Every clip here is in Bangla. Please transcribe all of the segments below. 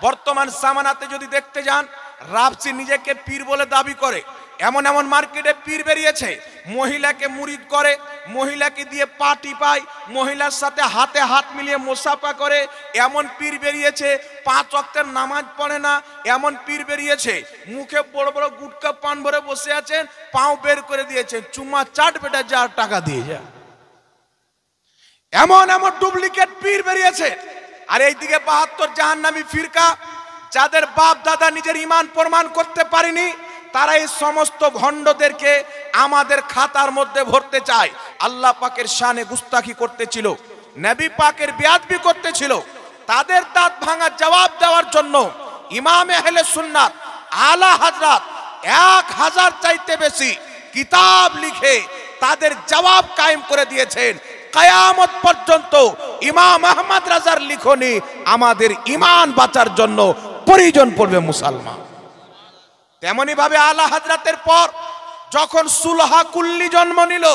বর্তমান জামানাতে যদি দেখতে যান, রাবসি নিজেকে পীর বলে দাবি করে। এমন এমন মার্কেটে পীর বেরিয়েছে, মহিলাকে মুরিদ করে, মহিলাকে দিয়ে পা টিপায়, মহিলার সাথে হাতে হাত মিলিয়ে মোসাফা করে। এমন পীর বেরিয়েছে 5 ওয়াক্তের নামাজ পড়ে না। এমন পীর বেরিয়েছে মুখে বড় বড় গুটকা পান ভরে বসে আছেন, পাও বের করে দিয়েছেন, চুমা চাট বেটা যার টাকা দিয়ে যায়। এমন এমন ডুপ্লিকেট পীর বেরিয়েছে। আর এইদিকে 72 জাহান্নামী ফিরকা, যাদের বাপ দাদা নিজের ঈমান প্রমাণ করতে পারেনি, তারা এই সমস্ত ভণ্ডদেরকে আমাদের খাতার মধ্যে ভরতে চায়। আল্লাহ পাকের শানে গুস্তাখি করতেছিল, নবী পাকের বেয়াদবি করতেছিল। তাদের দাঁত ভাঙা জবাব দেওয়ার জন্য ইমামে আহলে সুন্নাত আলা হযরত 1000 চাইতে বেশি কিতাব লিখে তাদের জবাব কায়েম করে দিয়েছেন। কিয়ামত পর্যন্ত ইমাম আহমদ রাজার লিখনি আমাদের ঈমান বাঁচার জন্য প্রয়োজন পড়বে মুসলমান। তেমনি ভাবে আলা হযরতের পর যখন সুলহা কুল্লি জন্ম নিল,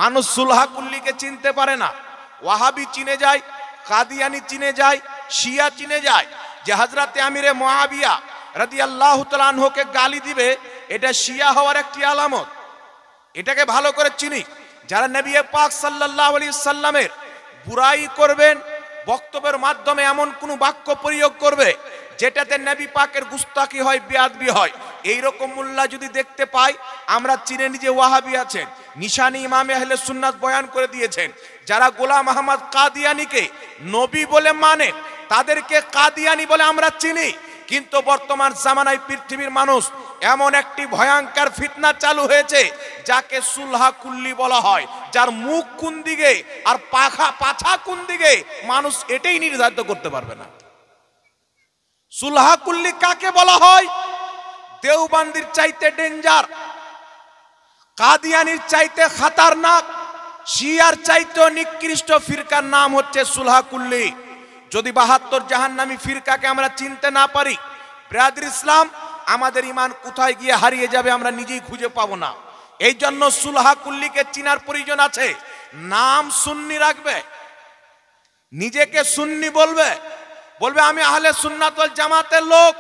মানুষ সুলহা কুল্লিকে চিনতে পারে না। ওয়াহাবি চিনে যায়, কাদিয়ানি চিনে যায়, শিয়া চিনে যায়। যে হযরতে আমিরে মুআবিয়া রাদিয়াল্লাহু তাআলা আনহুকে গালি দিবে, এটা শিয়া হওয়ার একটি আলামত। এটাকে ভালো করে চিনি। যারা নবী পাক সাল্লাল্লাহু আলাইহি সাল্লামের বুরাই করবেন, বক্তব্যের মাধ্যমে এমন কোন বাক্য প্রয়োগ করবে যেটাতে নবী পাকের গুস্তাখি হয়, বেয়াদবি হয়, এইরকম মোল্লা যদি দেখতে পাই, আমরা চিনে নিয়ে যে ওয়াহাবি আছেন। নিশানি ইমামে আহলে সুন্নাত বয়ান করে দিয়েছেন। যারা গোলাম আহমদ কাদিয়ানিকে নবী বলে মানে, তাদেরকে কাদিয়ানি বলে আমরা চিনি। কিন্তু বর্তমান জামানায় পৃথিবীর মানুষ এমন একটি ভয়ঙ্কর ফিতনা চালু হয়েছে যাকে সুলহা কুল্লি বলা হয়, যার মুখ কোন দিকে আর পাছা কোন দিকে মানুষ এটাই নির্ধারিত করতে পারবে না। সুলহা কুল্লি কাকে বলা হয়? দেওবন্দির চাইতে ডেঞ্জার, কাদিয়ানির চাইতে খতরনাক, শিয়ার চাইতে নিকৃষ্ট ফিরকার নাম হচ্ছে সুলহা কুল্লি। যদি 72 জাহান্নামী ফিরকাকে আমরা চিনতে না পারি, ব্রাদার ইসলাম, আমাদের ঈমান কোথায় গিয়ে হারিয়ে যাবে আমরা নিজেই খুঁজে পাবো না। এই জন্য সুলহা কুল্লিকে চিনার প্রয়োজন আছে। নাম সুন্নি রাখবে, নিজেকে সুন্নি বলবে, বলবে আমি আহলে সুন্নাত ওয়াল জামাতের লোক।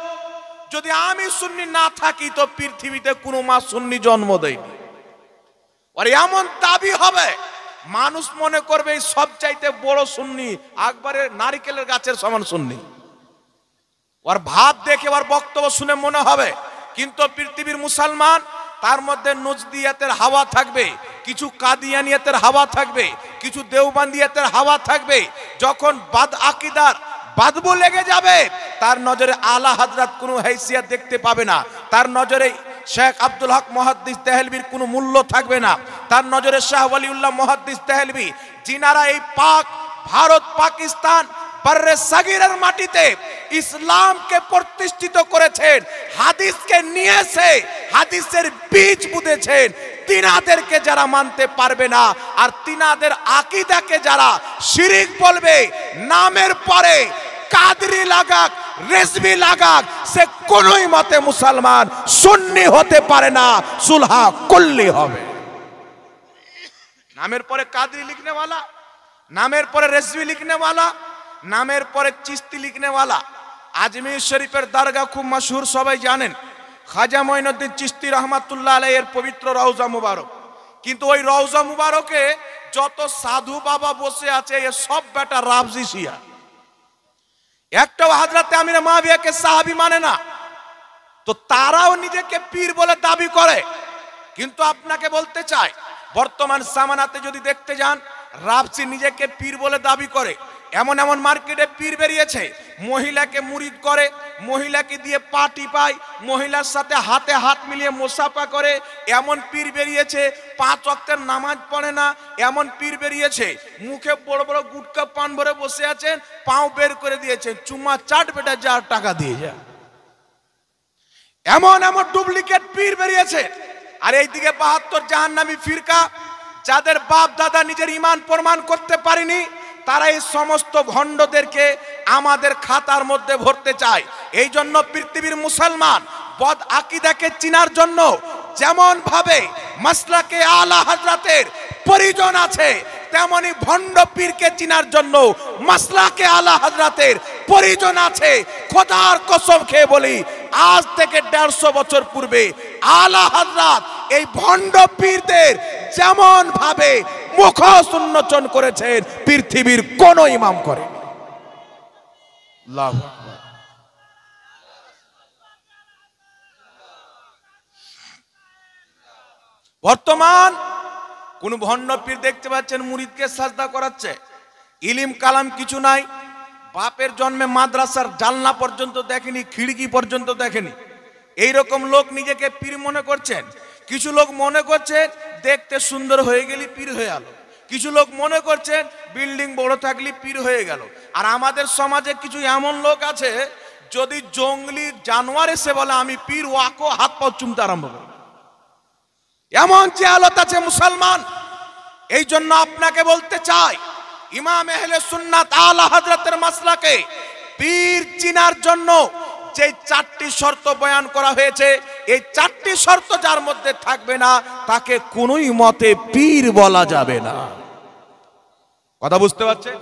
যদি আমি সুন্নি না থাকি তো পৃথিবীতে কোনো মা সুন্নি জন্ম দেয়নি। আর এমন দাবি হবে, মানুষ মনে করবে এই সব চাইতে বড় সুন্নি, আকবরের নারিকেলের গাছের সমান সুন্নি। ওর ভাব দেখে ওর বক্তব্য শুনে মনে হবে। কিন্তু পৃথিবীর মুসলমান, তার মধ্যে নজদিয়াতের হাওয়া থাকবে, কিছু কাদিয়ানিয়াতের হাওয়া থাকবে, কিছু দেওবন্দিয়াতের হাওয়া থাকবে। যখন বাদ আকিদার বাদবু লেগে যাবে, তার নজরে আলা হযরত কোনো হাইসিয়ত দেখতে পাবে না। তার নজরে শেখ আব্দুল হক মুহাদ্দিস দেহলভির কোনো মূল্য থাকবে না। তার নজরে শাহ ওয়ালিউল্লাহ মুহাদ্দিস দেহলভি, যিনারা এই পাক ভারত পাকিস্তান বর্রে সাগিরের মাটিতে ইসলামকে প্রতিষ্ঠিত করেছেন, হাদিসকে নিয়েছে, হাদিসের বীজ বুনেছেন, তিনাদেরকে যারা মানতে পারবে না আর তিনাদের আকীদাকে যারা শিরিক বলবে, নামের পরে কাদরি লাগাক, রেজভি লাগাক, সে কোনোই মতে মুসলমান সুন্নি হতে পারে না, সুলহা কুল্লি হবে। নামের পরে কাদরি লিখনে वाला, নামের পরে রেজভি লিখনে वाला, নামের পরে চিস্তি লিখনে वाला। আজমির শরীফের দরগা খুব মশহুর, সবাই জানেন, খাজা মঈনুদ্দিন চিশতি রহমাতুল্লাহ আলাইহির পবিত্র রওজা মুবারক। কিন্তু ওই রওজা মুবারকে যত সাধু বাবা বসে আছে, এ সব বেটা রাবজি শিয়া। একটাও হযরতে আমিরে মুআবিয়াকে সাহাবী মানে না, তো তারাও নিজেকে পীর বলে দাবি করে। কিন্তু আপনাকে বলতে চাই, বর্তমান জামানাতে যদি দেখতে যান, রাবজি নিজেকে পীর বলে দাবি করে। এমন এমন মার্কেটে পীর বেরিয়েছে, মহিলাকে মুরিদ করে, মহিলাকে দিয়ে পা টিপায়, মহিলার সাথে হাতে হাত মিলিয়ে মোসাফা করে। এমন পীর বেরিয়েছে 5 ওয়াক্তের নামাজ পড়ে না। এমন পীর বেরিয়েছে মুখে বড় বড় গুটকা পান ভরে বসে আছেন, পাও বের করে দিয়েছেন, চুমা চাট বেটা যার টাকা দিয়ে যায়। এমন এমন ডুপ্লিকেট পীর বেরিয়েছে। আর এইদিকে 72 জাহান্নামী ফিরকা, যাদের বাপ দাদা নিজের ঈমান প্রমাণ করতে পারেনি, তারা এই সমস্ত ভণ্ডদেরকে আমাদের খাতার মধ্যে ভরতে চায়। এই জন্য পৃথিবীর মুসলমান বদ আকীদাকে চিনার জন্য যেমন ভাবে মাসলাকে আলা হযরতের প্রয়োজন আছে, তেমনি ভণ্ড পীরকে চিনার জন্য মাসলাকে আলা হযরতের পরিজন আছে। খোদার কসম খেয়ে বলি, আজ থেকে 150 বছর পূর্বে আলা হযরত এই ভণ্ড পীরদের যেমন ভাবে মুখোশ উন্মোচন করেছেন, পৃথিবীর কোন ইমাম করে। আল্লাহু আকবার। বর্তমান কোন ভণ্ড পীর দেখতে পাচ্ছেন মুরিদকে সাজদা করাচ্ছে, ইলিম কালাম কিছু নাই, বাপের জন্মে মাদ্রাসার জানলা পর্যন্ত দেখেনি, খিড়কি পর্যন্ত দেখেনি। এইরকম লোক নিজেকে পীর মনে করছেন। কিছু লোক মনে করছেন দেখতে সুন্দর হয়ে গেলি পীর হয়ে গেল, কিছু লোক মনে করছেন বিল্ডিং বড় থাকলে পীর হয়ে গেল। আর আমাদের সমাজে কিছু এমন লোক আছে, যদি জঙ্গলি জানোয়ার এসে বলে আমি পীর, ওয়াকো হাত পা চুমতে আরম্ভ করে। এমন জাহালত আছে মুসলমান। এই জন্য আপনাকে বলতে চাই, ইমাম আহলে সুন্নাত আলা হযরতের মাসলাকে পীর চিনার জন্য যে 4টি শর্ত বয়ান করা হয়েছে, এই 4টি শর্ত যার মধ্যে থাকবে না, তাকে কোনোই মতে পীর বলা যাবে না। কথা বুঝতে পারছেন?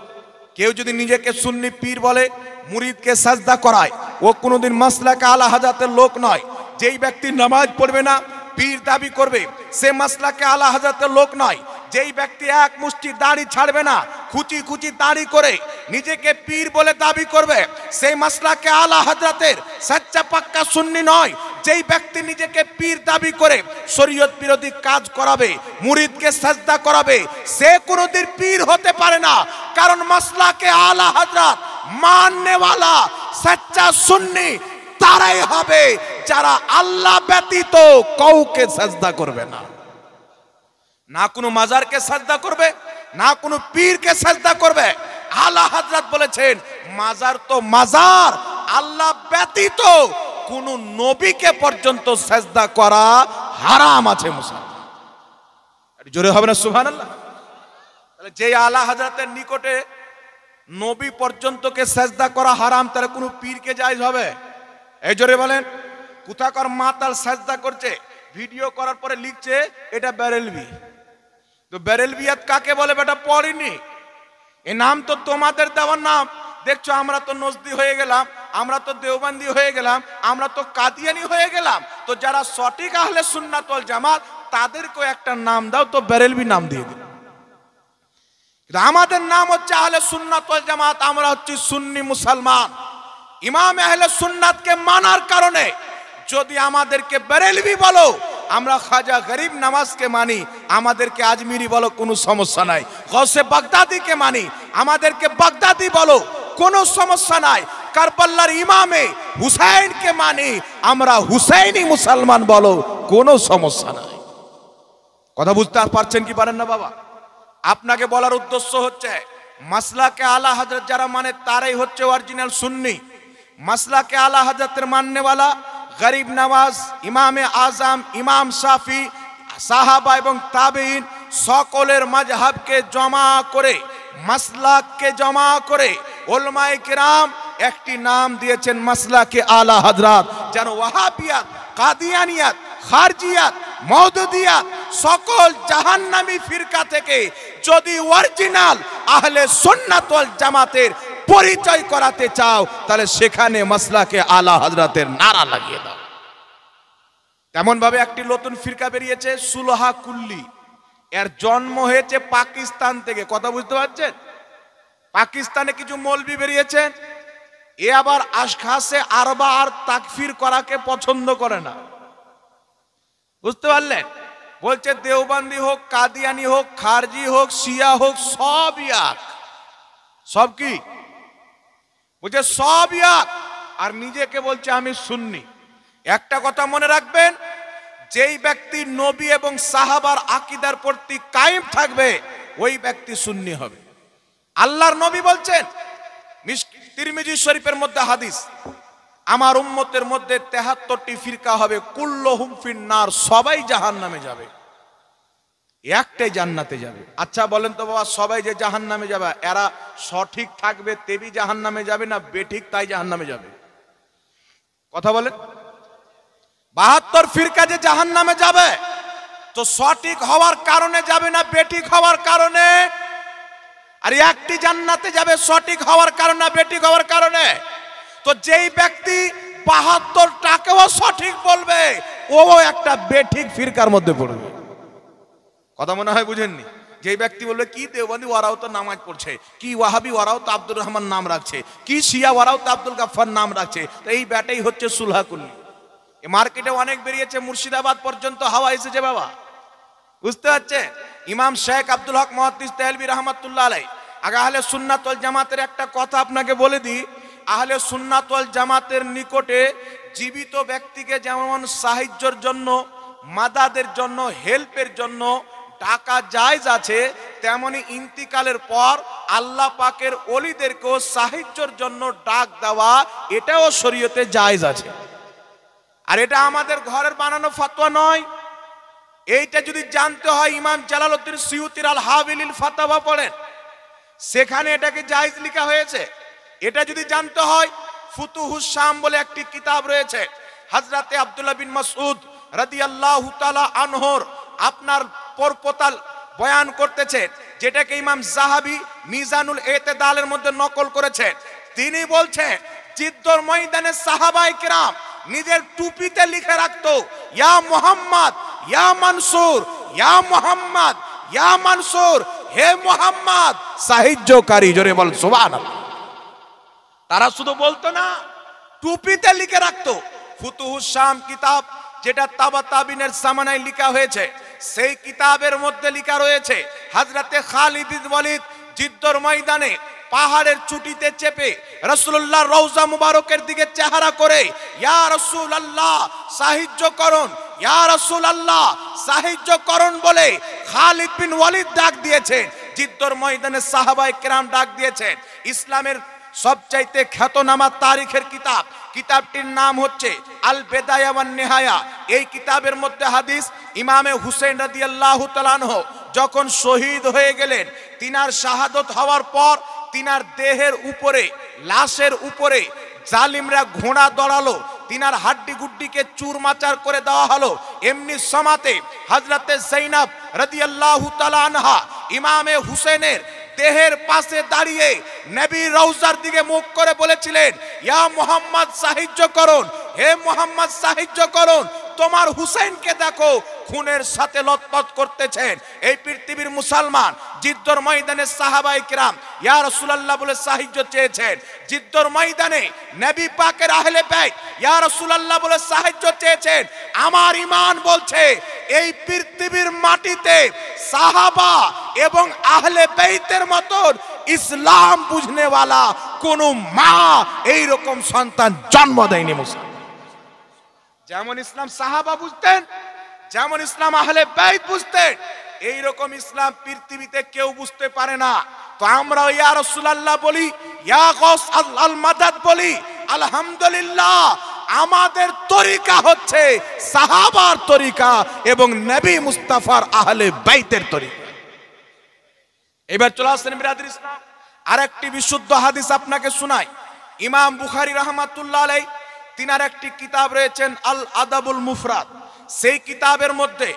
কেউ যদি নিজেকে সুন্নি পীর বলে, মুরিদকে সাজদা করায়, ও কোনোদিন মাসলাকে আলা হযরতের লোক নয়। যেই ব্যক্তি নামাজ পড়বে না, পীর দাবি করবে, সে মাসলাকে আলা হযরতের লোক নয়। যেই ব্যক্তি এক মুষ্টি দাড়ি ছাড়বে না, খুচি খুচি দাড়ি করে নিজেকে পীর বলে দাবি করবে, সেই মাসলাকে আলা হযরতের সচ্চা পাক্কা সুন্নি নয়। যেই ব্যক্তি নিজেকে পীর দাবি করে শরীয়ত বিরোধী কাজ করাবে, মুরিদকে সাজদা করাবে, সে কোনোদিন পীর হতে পারে না। কারণ মাসলাকে আলা হযরত মাননেওয়ালা সচ্চা সুন্নি তারাই হবে যারা আল্লাহ ব্যতীত কাউকে সাজদা করবে না। না কোনো মাজারকে সাজদা করবে, না কোনো পীরকে সাজদা করবে। আলা হযরত বলেছেন মাজার তো মাজার, আল্লাহ ব্যতীত কোন নবীকে পর্যন্ত সাজদা করা হারাম আছে মুসলমান। জোরে হবে না সুবহানাল্লাহ? তাহলে যে আলা হযরতের নিকটে নবী পর্যন্তকে সাজদা করা হারাম, তাহলে কোন পীরকে জায়েজ হবে? এই জোরে বলেন। কোথাকার মাতাল সাজদা করছে, ভিডিও করার পরে লিখছে এটা বেরেলভি। তো বেরেলভিয়াত কাকে বলে বেটা পড়িনি? এই নাম তো তোমাদের দেওয়ার নাম। দেখছো আমরা তো নজদি হয়ে গেলাম, আমরা তো দেওবন্দি হয়ে গেলাম, আমরা তো কাদিয়ানি হয়ে গেলাম। তো যারা সঠিক আহলে সুন্নাত ওয়াল জামাত, তাদেরকেও একটা নাম দাও, তো বেরেলভি নাম দিয়ে দিও। আমাদের নাম হচ্ছে আহলে সুন্নাত ওয়াল জামাত, আমরা হচ্ছি সুন্নি মুসলমান। ইমাম আহলে সুন্নাতকে মানার কারণে যদি আমাদেরকে বেরেলভি বলো, আমরা খাজা গরিব নামাজকে মানি, আমাদেরকে আজমিরি বলো, কোনো সমস্যা নাই। গৌসে বাগদাদিকে মানি, আমাদেরকে বাগদাদি বলো, কোনো সমস্যা নাই। কারবালার ইমামে হুসাইনকে মানি, আমরা হুসাইনি মুসলমান বলো, কোনো সমস্যা নাই। কথা বুঝতে পারছেন কি পারেন না বাবা? আপনাকে বলার উদ্দেশ্য হচ্ছে মাসলাকে আলা হযরত যারা মানে তারাই হচ্ছে অরিজিনাল সুন্নি। মাসলাকে আলা হযরতের মাননেওয়ালা গরিব নওয়াজ, ইমামে আজম, ইমাম শাফি, সাহাবা এবং তাবেঈন সকলের মাযহাবকে জমা করে, মাসলাককে জমা করে উলামায়ে কেরাম একটি নাম দিয়েছেন মাসলাকে আলা হযরত। যেন ওয়াহাবিয়াত, কাদিয়ানিয়াত, খারজিয়াত, মওদুদিয়াত সকল জাহান্নামী ফিরকা থেকে যদি অরিজিনাল আহলে সুন্নাত ওয়াল জামাতের পরিচয় করাতে চাও, তাহলে সেখানে মাসলাকে আলা হযরতের নারা লাগিয়ে দাও। তেমন ভাবে একটি নতুন ফিরকা বেরিয়েছে সুলহা কুল্লি। এর জন্ম হয়েছে পাকিস্তান থেকে। কথা বুঝতে পারছেন? পাকিস্তানে কিছু মৌলবি বেরিয়েছেন, এ আবার আশখাসে আরবা আর তাকফির করাকে পছন্দ করে না। বুঝতে পারলেন? বলছে দেওবন্দি হোক, কাদিয়ানি হোক, খারজি হোক, শিয়া হোক, সব এক। সব কি বলছে? সব এক। আর নিজেকে বলছে আমি সুন্নি। একটা কথা মনে রাখবেন, যেই ব্যক্তি নবী এবং সাহাবার আকীদার প্রতি কায়েম থাকবে, ওই ব্যক্তি সুন্নি হবে। আল্লাহর নবী বলছেন, তিরমিজি শরীফের মধ্যে হাদিস, আমার উম্মতের মধ্যে 73টি ফিরকা হবে, কুল্লুহুম ফিন্নার, সবাই জাহান্নামে যাবে, একটাই জান্নাতে যাবে। আচ্ছা বলেন তো বাবা, সবাই যে জাহান্নামে যাবে, এরা সঠিক থাকবে তেবি জাহান্নামে যাবে, না বেঠিক তাই জাহান্নামে যাবে? কথা বলেন। 72 ফিরকা যে জাহান্নামে যাবে, তো সঠিক হওয়ার কারণে যাবে না বেঠিক হওয়ার কারণে? আর একটি জান্নাতে যাবে সঠিক হওয়ার কারণে, বেঠিক হওয়ার কারণে। তো যেই ব্যক্তি ৭২টাকেও সঠিক বলবে, ও একটা বেঠিক ফিরকার মধ্যে পড়বে। কথা মনে হয় বুঝেননি? যেই ব্যক্তি বলবে কি দেওবন্দি ওরাও তো নামাজ পড়ছে, কি ওয়াহাবি ওরাও তো আব্দুর রহমান নাম রাখছে, কি শিয়া ওরাও তো আব্দুল গাফফার নাম রাখছে, তো এই ব্যাটাই হচ্ছে সুলহাকুল্লি। এই মার্কেটে অনেক বেরিয়েছে, মুর্শিদাবাদ পর্যন্ত হাওয়া এসেছে বাবা, বুঝতে পারছে? ইমাম শেখ আব্দুল হক মুহাদ্দিস দেহলভী রাহমাতুল্লাহ আলাইহি আহলে সুন্নাত ওয়াল জামাতের একটা কথা আপনাকে বলে দিই। আহলে সুন্নাত ওয়াল জামাতের নিকটে জীবিত ব্যক্তিকে যেমন সাহায্যের জন্য, মাদাদের জন্য, হেল্পের জন্য টাকা জায়েজ আছে, তেমনি ইন্তিকালের পর আল্লাহ পাকের ওলিদেরকেও সাহায্যের জন্য ডাক দেওয়া, এটাও শরীয়তে জায়েজ আছে। আর এটা আমাদের ঘরের বানানো ফতোয়া নয়। এইটা যদি জানতে হয় ইমাম জালালউদ্দিন সুয়ুতির আল হাবিলিল ফাতাওয়া পড়েন, সেখানে এটাকে জায়েজ লেখা হয়েছে। এটা যদি জানতে হয় ফুতুহুস শাম বলে একটি কিতাব রয়েছে, হযরতে আব্দুল্লাহ বিন মাসউদ রাদিয়াল্লাহু তাআলা আনহুর আপনার পরপতাল বয়ান করতেছে, যেটাকে ইমাম যাহাবী মিজানুল ইতিদালের মধ্যে নকল করেছেন। তিনি বলছেন জিদ্দর ময়দানে সাহাবায়ে কেরাম নিজের টুপিতে লিখে রাখতো, ইয়া মুহাম্মদ ইয়া মানসুর, ইয়া মুহাম্মদ ইয়া মানসুর, হে মুহাম্মদ সাহায্যকারী। জোরে বল সুবহানাল্লাহ। তারা শুধু বলতো না, টুপিতে লিখে রাখতো। ফুতুহুস শাম কিতাব, যেটা তাবাতাবিনের জামানায় লেখা হয়েছে, সেই কিতাবের মধ্যে লেখা রয়েছে হযরতে খালিদ বিন ওয়ালিদ জিদ্দর ময়দানে পাহাড়ের চুটিতে চেপে রাসূলুল্লাহর রওজা মুবারকের দিকে চেহারা করে, ইয়া রাসূলুল্লাহ সাহায্য করুন, ইয়া রাসূলুল্লাহ সাহায্য করুন বলে খালিদ বিন ওয়ালিদ ডাক দিয়েছেন। জিদ্দর ময়দানে সাহাবায়ে কেরাম ডাক দিয়েছেন। ইসলামের সবচাইতে খ্যাতনামা তারিখের কিতাব, কিতাবটির নাম হচ্ছে আল বেদায়া ওয়ান নিহায়া। এই কিতাবের মধ্যে হাদিস, ইমামে হুসেন রাদিয়াল্লাহু তাআলা আনহু যখন শহীদ হয়ে গেলেন, তিনার শাহাদত হওয়ার পর তিনার দেহের উপরে, লাশের উপরে জালিমরা ঘোড়া দৌড়ালো, তিনার হাড্ডি গুড্ডিকে চুরমাচার করে দেওয়া হলো। এমনি সমাতে হযরতে যায়েনব রাদিয়াল্লাহু তাআলা আনহা ইমামে হুসেনের দেহের পাশে দাঁড়িয়ে নবীর রওজার দিকে মুখ করে বলেছিলেন, ইয়া মুহাম্মদ সাহায্য করুন, হে মুহাম্মদ সাহায্য করুন, তোমার হুসেনকে দেখো খুনের সাথে লতপত করতেছেন। এই পৃথিবীর মুসলমান জিদ্দর ময়দানে সাহাবায়ে কিরাম ইয়া রাসূলুল্লাহ বলে সাহায্য চেয়েছেন। জিদ্দর ময়দানে নবী পাকের আহলে বাইত ইয়া রাসূলুল্লাহ বলে সাহায্য চেয়েছেন। আমার ঈমান বলছে এই পৃথিবীর মাটিতে সাহাবা এবং আহলে বাইতের মতন ইসলাম বুঝনেওয়ালা কোন মা এই রকম সন্তান জন্ম দেয়নি মুসলমান। যেমন ইসলাম সাহাবা বুঝতেন, যেমন ইসলাম আহলে বাইত বুঝতেন, এই রকম ইসলাম পৃথিবীতে কেউ বুঝতে পারে না। তো আমরা ইয়া রাসূলুল্লাহ বলি, ইয়া গাউস আল মাদাদ বলি, আলহামদুলিল্লাহ আমাদের তরিকা হচ্ছে সাহাবার তরিকা এবং নবী মুস্তাফার আহলে বাইতের তরিকা। এবার চলে আসেন বিরাদর ইসলাম, আরেকটি বিশুদ্ধ হাদিস আপনাকে শোনাই। ইমাম বুখারী রাহমাতুল্লাহ আলাইহি তিনার একটি কিতাব রয়েছেন আল আদাবুল মুফরাদ। সেই কিতাবের মধ্যে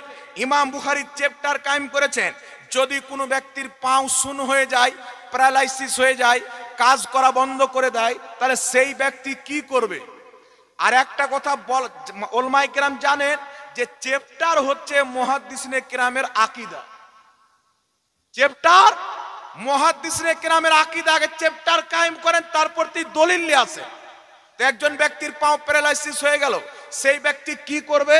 ইমাম বুখারী চ্যাপ্টার কায়েম করেছেন, যদি কোনো ব্যক্তির পাও শূন্য হয়ে যায়, প্যারালাইসিস হয়ে যায়, কাজ করা বন্ধ করে দেয়, তাহলে সেই ব্যক্তি কি করবে। আর একটা কথা উলামায়ে কেরাম জানেন যে চ্যাপ্টার হচ্ছে মুহাদ্দিসিনে কেরামের আকীদা। চ্যাপ্টার মুহাদ্দিসিনে কেরামের আকীদা, আগে চ্যাপ্টার কায়েম করেন, তারপর তিনি দলিল নিয়ে আসেন। তো একজন ব্যক্তির পাও প্যারালাইসিস হয়ে গেল, সেই ব্যক্তি কি করবে।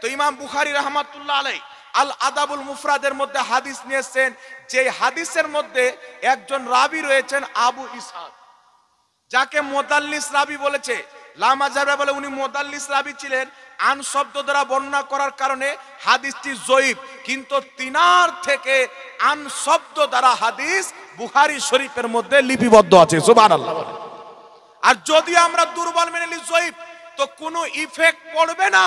তো ইমাম বুখারী রাহমাতুল্লাহ আলাইহি আল আদাবুল মুফরাদের মধ্যে হাদিস নিয়েছেন, যে হাদিসের মধ্যে একজন রাবী রয়েছেন আবু ইসহাক, যাকে মুদাল্লিস রাবী বলেছে। লামাজাররা বলে উনি মুদাল্লিস রাবী ছিলেন, আন শব্দ দ্বারা বর্ণনা করার কারণে হাদিসটি জয়ীফ, কিন্তু তিনার থেকে আন শব্দ দ্বারা হাদিস বুখারী শরীফের মধ্যে লিপিবদ্ধ আছে। সুবহানাল্লাহ। আর যদি আমরা দুর্বল মেনে নিই জয়ীফ, তো কোনো ইফেক্ট পড়বে না,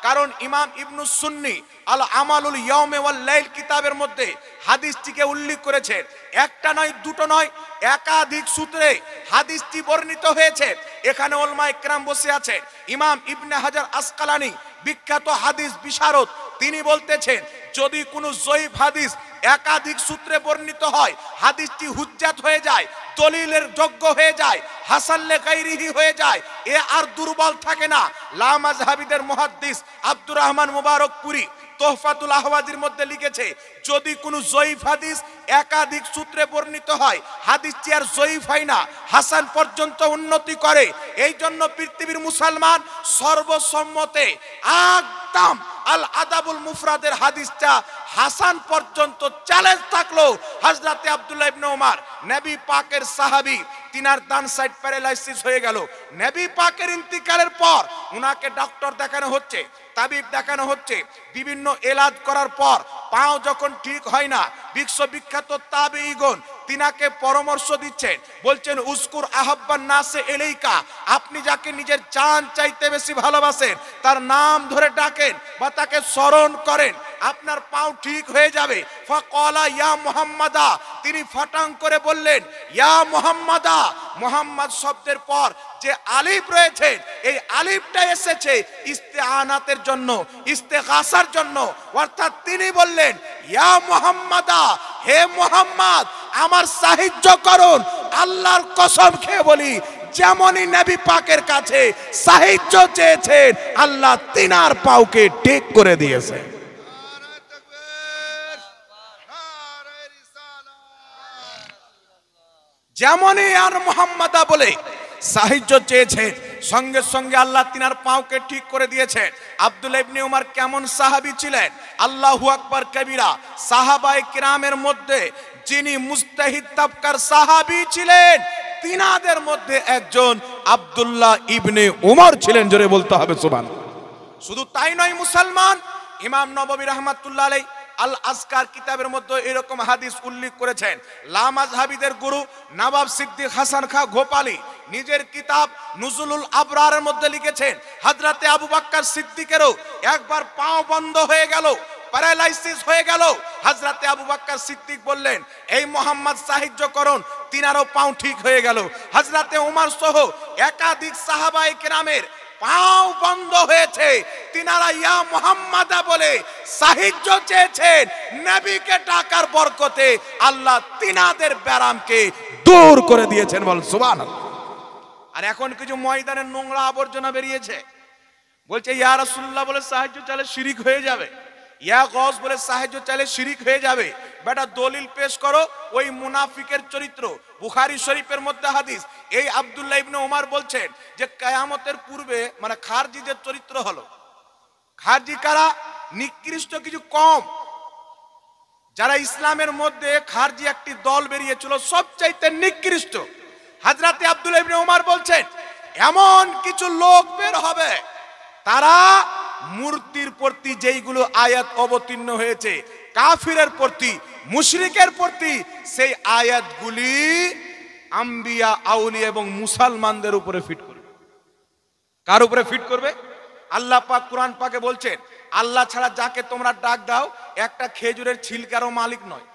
কারণ ইমাম ইবনু সুন্নি আল আমালুল ইয়াউম ওয়াল লাইল কিতাবের মধ্যে হাদিসটিকে উল্লেখ করেছেন। একটা নয়, দুটো নয়, একাধিক সূত্রে হাদিসটি বর্ণিত হয়েছে। এখানে উলামায়ে কেরাম বসে আছে। ইমাম ইবনে হাজার আসকালানি বিখ্যাত হাদিস বিশারদ, তিনি বলতেছেন যদি কোনো জয়ীফ হাদিস একাধিক সূত্রে বর্ণিত হয়, হাদিসটি হুজ্জাত হয়ে যায়, দলিলের যোগ্য হয়ে যায়, হাসান লে গায়রিহি হয়ে যায়, এ আর দুর্বল থাকে না। লা মাযহাবিদের মুহাদ্দিস আব্দুর রহমান মুবারকপুরি তোহফাতুল আহওয়াজির মধ্যে লিখেছে যদি কোনো জয়ীফ হাদিস একাধিক সূত্রে বর্ণিত হয়, হাদিসটি আর জয়ীফ হয় না, হাসান পর্যন্ত উন্নতি করে। এই জন্য পৃথিবীর মুসলমান সর্বসম্মতে একদম আল আদাবুল মুফরাদের হাদিসটা হাসান পর্যন্ত চ্যালেঞ্জ থাকলো। হযরতে আব্দুল্লাহ ইবনে ওমর নবী পাকের সাহাবী, তিনার ডান সাইড প্যারালাইসিস হয়ে গেল। নবী পাকের ইন্তিকালের পর উনাকে ডক্টর দেখানো হচ্ছে, তাবিব দেখানো হচ্ছে, বিভিন্ন এলাজ করার পর পাও যখন ঠিক হয় না, বিশ্ববিখ্যাত তাবেঈগণ তিনাকে পরামর্শ দিচ্ছেন, বলছেন উজকুর আহাব্বান নাসে ইলাইকা, আপনি যাকে নিজের জান চাইতে বেশি ভালোবাসেন তার নাম ধরে ডাকেন বা তাকে স্মরণ করেন, আপনার পাও ঠিক হয়ে যাবে। ফাকালা ইয়া মুহাম্মাদা, তিনি ফাটাং করে বললেন ইয়া মুহাম্মাদা। মুহাম্মদ শব্দের পর যে আলিফ রয়েছে, এই আলিফটা এসেছে ইস্তেআনাতের জন্য, ইস্তেগাসার জন্য। অর্থাৎ তিনি বললেন ইয়া মুহাম্মাদা, হে মুহাম্মদ আমার সাহায্য করুন। আল্লাহর কসম খেয়ে বলি, যেমনই নবী পাকের কাছে সাহায্য চেয়েছেন, আল্লাহ তিনার পাওকে ঠিক করে দিয়েছে। যেমনই আর মুহাম্মাদা বলে সাহায্য চেয়েছেন, সঙ্গে সঙ্গে আল্লাহ তিনার পাওকে ঠিক করে দিয়েছেন। আব্দুল্লাহ ইবনে উমর কেমন সাহাবী ছিলেন, আল্লাহু আকবার কবিরা। সাহাবায়ে কিরামের মধ্যে যিনি মুস্তাহিদ তাবকার সাহাবী ছিলেন, তিনাদের মধ্যে একজন আব্দুল্লাহ ইবনে উমর ছিলেন। জোরে বলতে হবে সুবহানাল্লাহ। শুধু তাই নয়, মুসলমান ইমাম নববী রাহমাতুল্লাহ আলাইহি আল আজকার কিতাবের মধ্যে এরকম হাদিস উল্লেখ করেছেন। লা মাযহাবিদের গুরু নবাব সিদ্দিক হাসান খাঁ গোপালী নিজের কিতাব নুজুলুল আবরারের মধ্যে লিখেছেন, হযরতে আবু বকর সিদ্দিকেরও একবার পাও বন্ধ হয়ে গেল, প্যারালাইসিস হয়ে গেল। হযরতে আবু বকর সিদ্দিক বললেন এই মুহাম্মদ সাহায্য করুন, তিনারও পাও ঠিক হয়ে গেল। হযরতে ওমর সহ একাধিক সাহাবায়ে কেরামের পাও বন্ধ হয়েছে, তিনারা ইয়া মুহাম্মাদা বলে সাহায্য চেয়েছেন। নবীকে ডাকার বরকতে আল্লাহ তিনাদের ব্যারামকে দূর করে দিয়েছেন। বল সুবহানাল্লাহ। আর এখন কিছু ময়দানের নোংরা আবর্জনা বেরিয়েছে, বলছে ইয়া রাসূলুল্লাহ বলে সাহায্য চাইলে শিরিক হয়ে যাবে, ইয়া গস বলে সাহায্য চাইলে শিরিক হয়ে যাবে। বেটা দলিল পেশ করো, ওই মুনাফিকের চরিত্র। বুখারী শরীফের মধ্যে হাদিস, এই আব্দুল্লাহ ইবনে ওমর বলছেন যে কিয়ামতের পূর্বে মানে খারজিদের চরিত্র হলো, খারজি কারা, নিকৃষ্ট কিছু কম, যারা ইসলামের মধ্যে খারজি একটি দল বেরিয়েছিল সবচাইতে নিকৃষ্ট। হযরতে আব্দুল্লাহ ইবনে ওমর বলছেন এমন কিছু লোক বের হবে, তারা মূর্তির প্রতি যেইগুলো আয়াত অবতীর্ণ হয়েছে কাফিরের প্রতি, মুশরিকের প্রতি, সেই আয়াতগুলি আম্বিয়া, আউলিয়া এবং মুসলমানদের উপরে ফিট করবে। কার উপরে ফিট করবে? আল্লাহ পাক কোরআন পাকে বলছেন আল্লাহ ছাড়া যাকে তোমরা ডাক দাও একটা খেজুরের ছিলকারও মালিক নয়।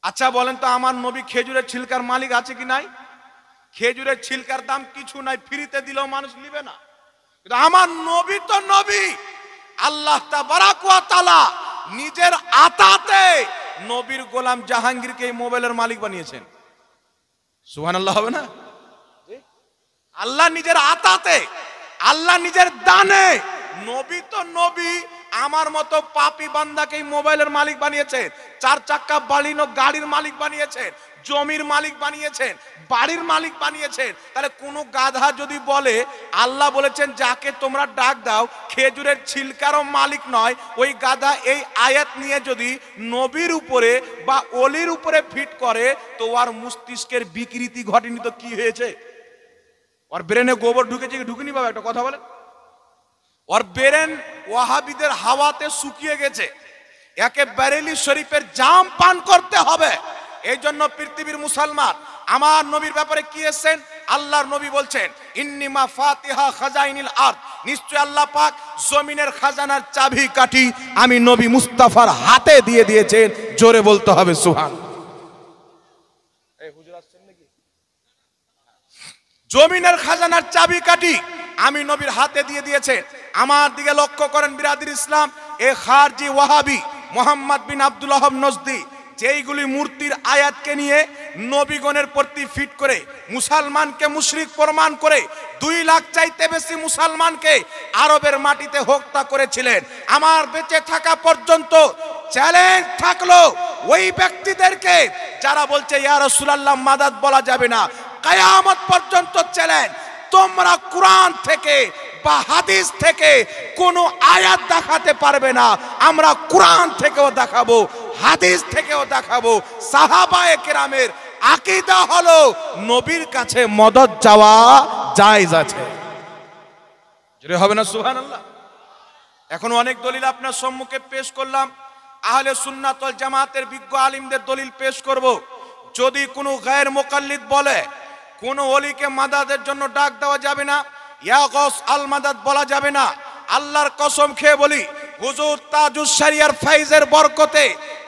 আচ্ছা বলেন তো, আমার নবী খেজুরের ছিলকার মালিক আছে কি নাই? খেজুরের ছিলকার দাম কিছু নাই, ফ্রিতে দিলেও মানুষ নিবে না। কিন্তু আমার নবী তো নবী, আল্লাহ তাবারাক ওয়া তাআলা নিজের আতাতে নবীর গোলাম জাহাঙ্গীরকে এই মোবাইলের মালিক বানিয়েছেন। সুবহানাল্লাহ হবে না? আল্লাহ নিজের আতাতে, আল্লাহ নিজের দানে, নবী তো নবী আমার মতো পাপী বান্দাকে মোবাইলের মালিক বানিয়েছেন, চার চাক্কা বাড়িনো গাড়ির মালিক বানিয়েছেন, জমির মালিক বানিয়েছেন, বাড়ির মালিক বানিয়েছেন। তাহলে কোনো গাধা যদি বলে আল্লাহ বলেছেন যাকে তোমরা ডাক দাও খেজুরের ছিলকারও মালিক নয়, ওই গাধা এই আয়াত নিয়ে যদি নবীর উপরে বা অলির উপরে ফিট করে তো ওর মস্তিষ্কের বিকৃতি ঘটেনি তো কি হয়েছে? ওর ব্রেনে গোবর ঢুকেছে কি ঢুকেনি? বাবা একটা কথা বলেন। ওর ব্রেন ওয়াহাবিদের হাওয়াতে শুকিয়ে গেছে, একে বেরেলি শরীফের জাম পান করতে হবে। এই জন্য পৃথিবীর মুসলমান আমার নবীর ব্যাপারে কি এসেছেন? আল্লাহর নবী বলছেন ইন্নী মাফাতিহা খাজাইনিল আরদ, নিশ্চয় আল্লাহ পাক জমিনের খাজানার চাবি কাঠি আমি নবী মুস্তাফার হাতে দিয়ে দিয়েছেন। জোরে বলতে হবে সুবহানাল্লাহ। এই হুজুর আসছেন নাকি? জমিনের খাজানার চাবি কাঠি আমি নবীর হাতে দিয়ে দিয়েছেন। আমার দিকে লক্ষ্য করেন বিরাদির ইসলাম, এ খারজি ওয়াহাবি মোহাম্মদ বিন আব্দুল ওয়াহাব নজদি যেইগুলি মূর্তির আয়াতকে নিয়ে নবীগণের প্রতি ফিট করে মুসলমানকে মুশরিক প্রমাণ করে 2 লাখ চাইতে বেশি মুসলমানকে আরবের মাটিতে হত্যা করেছিলেন। আমার বেঁচে থাকা পর্যন্ত চ্যালেঞ্জ থাকলো ওই ব্যক্তিদেরকে যারা বলছে ইয়া রাসূলুল্লাহ মাদাদ বলা যাবে না, কিয়ামত পর্যন্ত চ্যালেঞ্জ, তোমরা কোরআন থেকে বা হাদিস থেকে কোনো আয়াত দেখাতে পারবে না, আমরা কোরআন থেকেও দেখাবো, হাদিস থেকেও দেখাবো। সাহাবায়ে কেরামের আকীদা হলো নবীর কাছে মদদ চাওয়া জায়েজ আছে। জোরে হবে না সুবহানাল্লাহ? এখন অনেক দলিল আপনার সম্মুখে পেশ করলাম, আহলে সুন্নাত ওয়াল জামাতের বিজ্ঞ আলিমদের দলিল পেশ করব। যদি কোনো গায়ের মুকাল্লিদ বলে কোন ওলিকে মাদাদের জন্য ডাক দেওয়া যাবে না, ইয়া গস আল মাদাদ বলা যাবে না, আল্লাহর কসম খেয়ে বলি হুজুর তাজুস শরিয়ার ফাইজের বরকতে